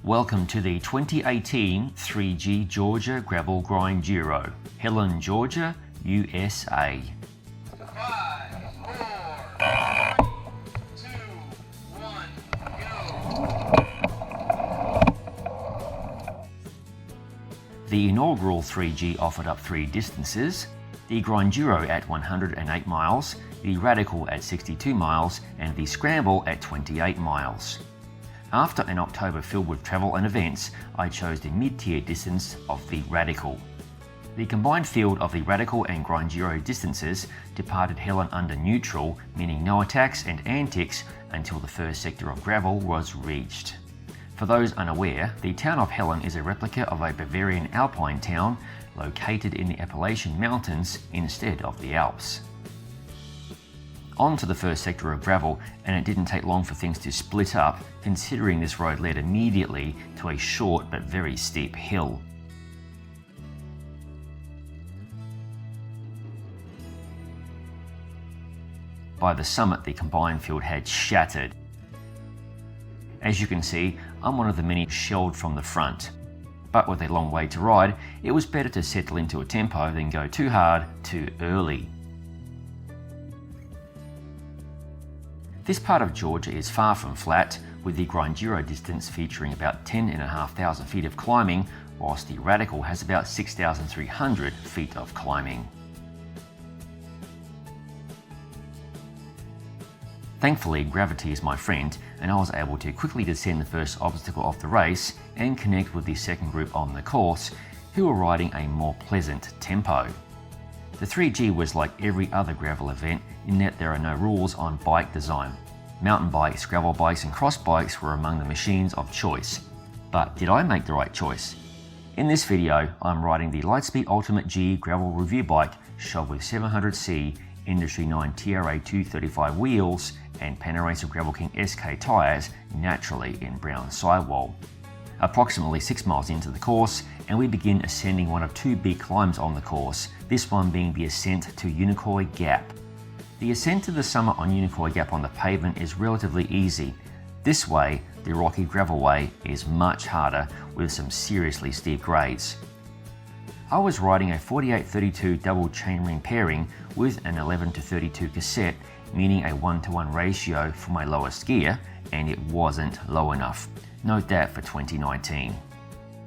Welcome to the 2018 3G Georgia Gravel Grinduro, Helen, Georgia, USA. 5, 4, 3, 2, 1, go! The inaugural 3G offered up three distances: the Grinduro at 108 miles, the Radical at 62 miles, and the Scramble at 28 miles. After an October filled with travel and events, I chose the mid-tier distance of the Radical. The combined field of the Radical and Grinduro distances departed Helen under neutral, meaning no attacks and antics until the first sector of gravel was reached. For those unaware, the town of Helen is a replica of a Bavarian alpine town located in the Appalachian Mountains instead of the Alps. On to the first sector of gravel, and it didn't take long for things to split up, considering this road led immediately to a short but very steep hill. By the summit, the combined field had shattered. As you can see, I'm one of the many shelled from the front. But with a long way to ride, it was better to settle into a tempo than go too hard too early. This part of Georgia is far from flat, with the Grinduro distance featuring about 10,500 feet of climbing, whilst the Radical has about 6,300 feet of climbing. Thankfully, gravity is my friend, and I was able to quickly descend the first obstacle of the race and connect with the second group on the course, who were riding a more pleasant tempo. The 3G was like every other gravel event in that there are no rules on bike design. Mountain bikes, gravel bikes and cross bikes were among the machines of choice. But did I make the right choice? In this video, I'm riding the Lightspeed Ultimate G gravel review bike shod with 700C Industry 9 TRA 235 wheels and Panaracer Gravel King SK tyres, naturally in brown sidewall. Approximately 6 miles into the course, and we begin ascending one of two big climbs on the course, this one being the ascent to Unicoi Gap. The ascent to the summit on Unicoi Gap on the pavement is relatively easy. This way, the rocky gravel way, is much harder with some seriously steep grades. I was riding a 48-32 double chainring pairing with an 11-32 cassette, meaning a 1-to-1 ratio for my lowest gear, and it wasn't low enough. Note that for 2019.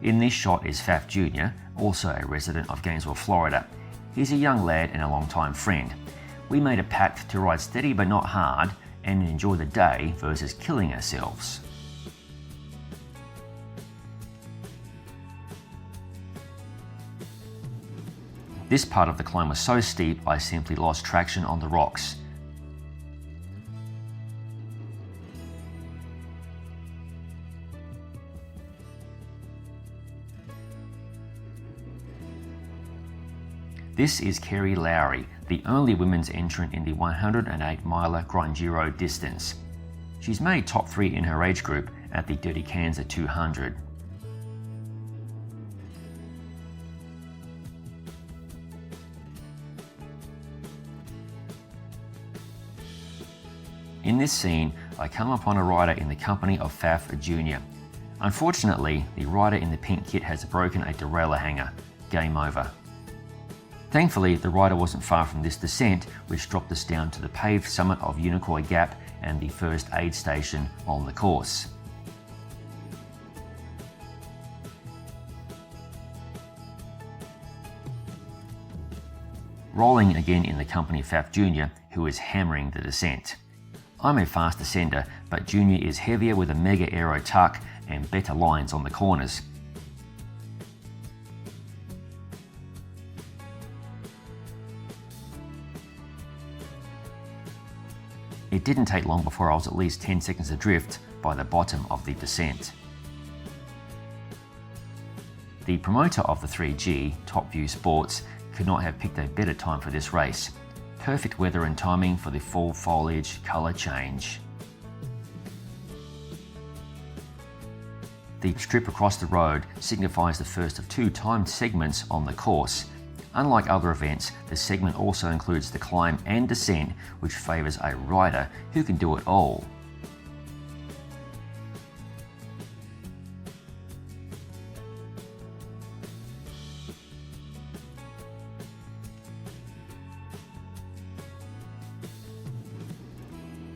In this shot is Faf Jr., also a resident of Gainesville, Florida. He's a young lad and a long-time friend. We made a pact to ride steady but not hard and enjoy the day versus killing ourselves. This part of the climb was so steep I simply lost traction on the rocks. This is Kerry Lowry, the only women's entrant in the 108-miler Grinduro distance. She's made top 3 in her age group at the Dirty Kansas 200. In this scene, I come upon a rider in the company of Faf Jr. Unfortunately, the rider in the pink kit has broken a derailleur hanger. Game over. Thankfully, the rider wasn't far from this descent, which dropped us down to the paved summit of Unicoi Gap and the first aid station on the course. Rolling again in the company of Faf Jr., who is hammering the descent. I'm a fast descender, but Jr. is heavier with a mega aero tuck and better lines on the corners. It didn't take long before I was at least 10 seconds adrift by the bottom of the descent. The promoter of the 3G, Top View Sports, could not have picked a better time for this race. Perfect weather and timing for the fall foliage colour change. The strip across the road signifies the first of 2 timed segments on the course. Unlike other events, the segment also includes the climb and descent, which favours a rider who can do it all.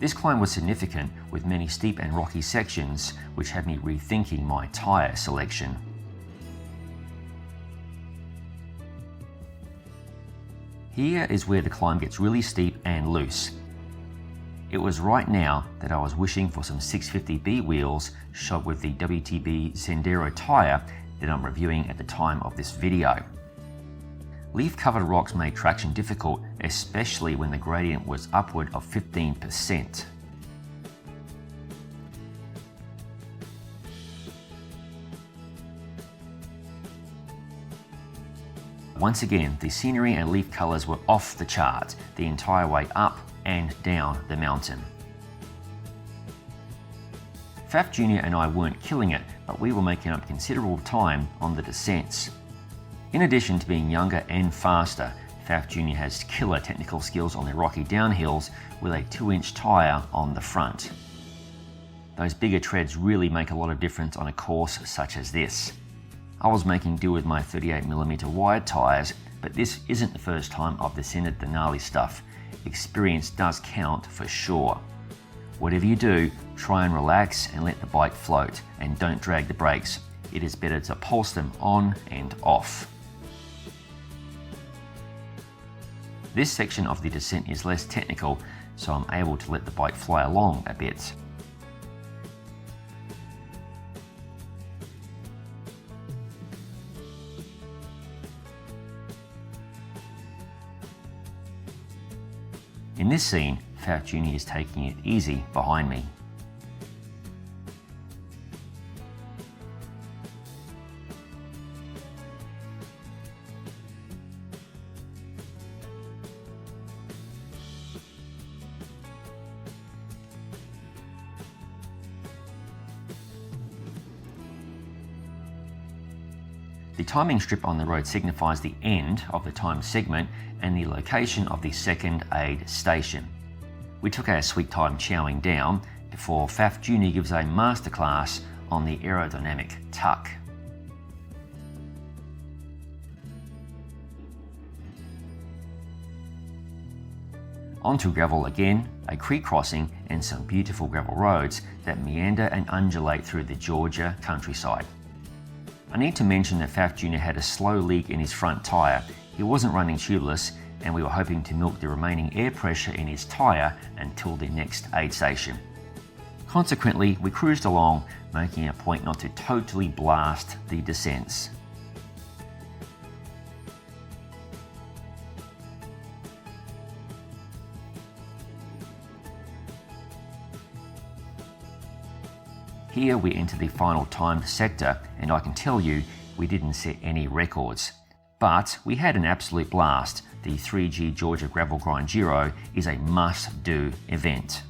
This climb was significant, with many steep and rocky sections, which had me rethinking my tyre selection. Here is where the climb gets really steep and loose. It was right now that I was wishing for some 650B wheels shod with the WTB Sendero tyre that I'm reviewing at the time of this video. Leaf-covered rocks made traction difficult, especially when the gradient was upward of 15%. Once again, the scenery and leaf colours were off the chart the entire way up and down the mountain. Faf Jr. and I weren't killing it, but we were making up considerable time on the descents. In addition to being younger and faster, Faf Jr. has killer technical skills on the rocky downhills with a 2-inch tyre on the front. Those bigger treads really make a lot of difference on a course such as this. I was making do with my 38mm wide tyres, but this isn't the first time I've descended the gnarly stuff. Experience does count for sure. Whatever you do, try and relax and let the bike float, and don't drag the brakes. It is better to pulse them on and off. This section of the descent is less technical, so I'm able to let the bike fly along a bit. In this scene, Faf Jr. is taking it easy behind me. The timing strip on the road signifies the end of the time segment and the location of the second aid station. We took our sweet time chowing down before Faf Jr. gives a masterclass on the aerodynamic tuck. Onto gravel again, a creek crossing and some beautiful gravel roads that meander and undulate through the Georgia countryside. I need to mention that Faf Jr. had a slow leak in his front tyre. He wasn't running tubeless, and we were hoping to milk the remaining air pressure in his tyre until the next aid station. Consequently, we cruised along, making a point not to totally blast the descents. Here we enter the final timed sector, and I can tell you we didn't set any records. But we had an absolute blast. The 3G Georgia Gravel Grinduro is a must-do event.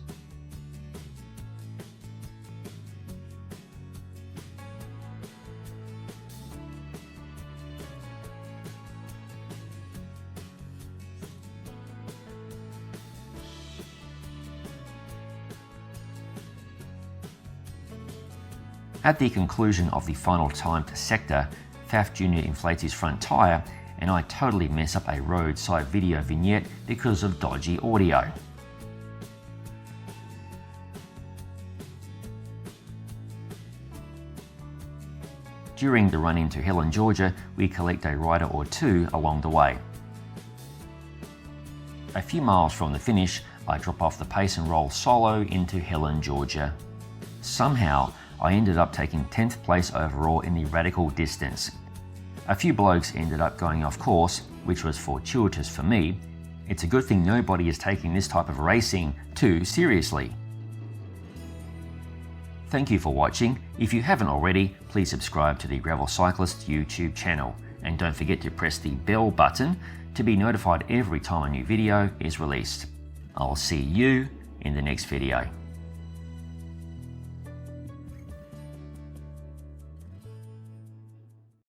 At the conclusion of the final timed sector, Faf Jr. inflates his front tyre, and I totally mess up a roadside video vignette because of dodgy audio. During the run into Helen, Georgia, we collect a rider or two along the way. A few miles from the finish, I drop off the pace and roll solo into Helen, Georgia. Somehow, I ended up taking 10th place overall in the radical distance. A few blokes ended up going off course, which was fortuitous for me. It's a good thing nobody is taking this type of racing too seriously. Thank you for watching. If you haven't already, please subscribe to the Gravel Cyclist YouTube channel, and don't forget to press the bell button to be notified every time a new video is released. I'll see you in the next video.